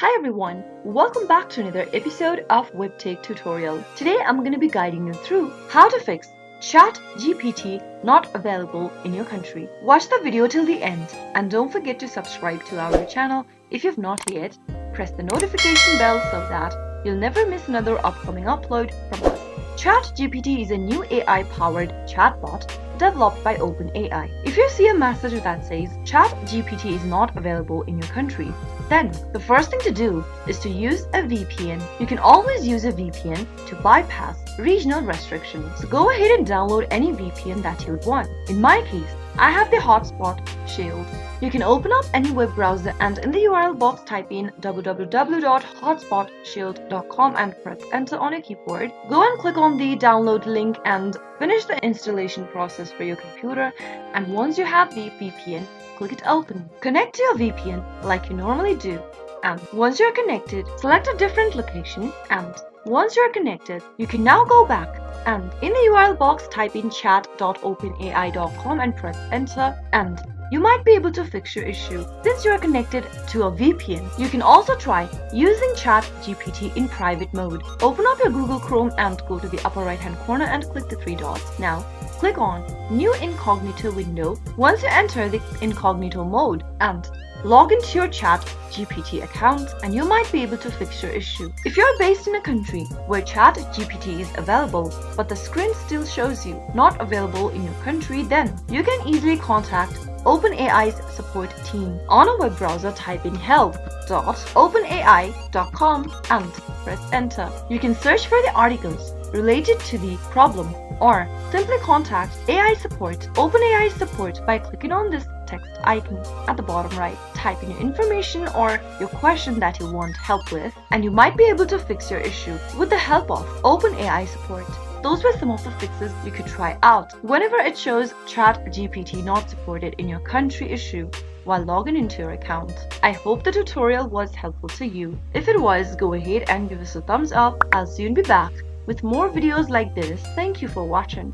Hi everyone, welcome back to another episode of Webtech Tutorial. Today I'm going to be guiding you through how to fix ChatGPT not available in your country. Watch the video till the end and don't forget to subscribe to our channel if you've not yet. Press the notification bell so that you'll never miss another upcoming upload from us. ChatGPT is a new AI-powered chatbot developed by OpenAI. If you see a message that says ChatGPT is not available in your country, then the first thing to do is to use a VPN. You can always use a VPN to bypass regional restrictions. So go ahead and download any VPN that you would want. In my case, I have the Hotspot Shield. You can open up any web browser and in the URL box type in www.hotspotshield.com and press enter on your keyboard. Go and click on the download link and finish the installation process for your computer, and once you have the VPN, click it open. Connect to your VPN like you normally do, and once you're connected, select a different location, and once you're connected, you can now go back and in the URL box type in chat.openai.com and press enter, and you might be able to fix your issue. Since you are connected to a VPN, you can also try using ChatGPT in private mode. Open up your Google Chrome and go to the upper right hand corner and click the three dots. Now click on New Incognito window. Once you enter the incognito mode and log into your ChatGPT account, and you might be able to fix your issue. If you're based in a country where ChatGPT is available, but the screen still shows you not available in your country, then you can easily contact OpenAI's support team. On a web browser, type in help.openai.com and press enter. You can search for the articles related to the problem or simply contact AI support, OpenAI support, by clicking on this text icon at the bottom right. Type in your information or your question that you want help with, and you might be able to fix your issue with the help of OpenAI support. Those were some of the fixes you could try out whenever it shows ChatGPT not supported in your country issue while logging into your account. I hope the tutorial was helpful to you. If it was, go ahead and give us a thumbs up. I'll soon be back with more videos like this. Thank you for watching.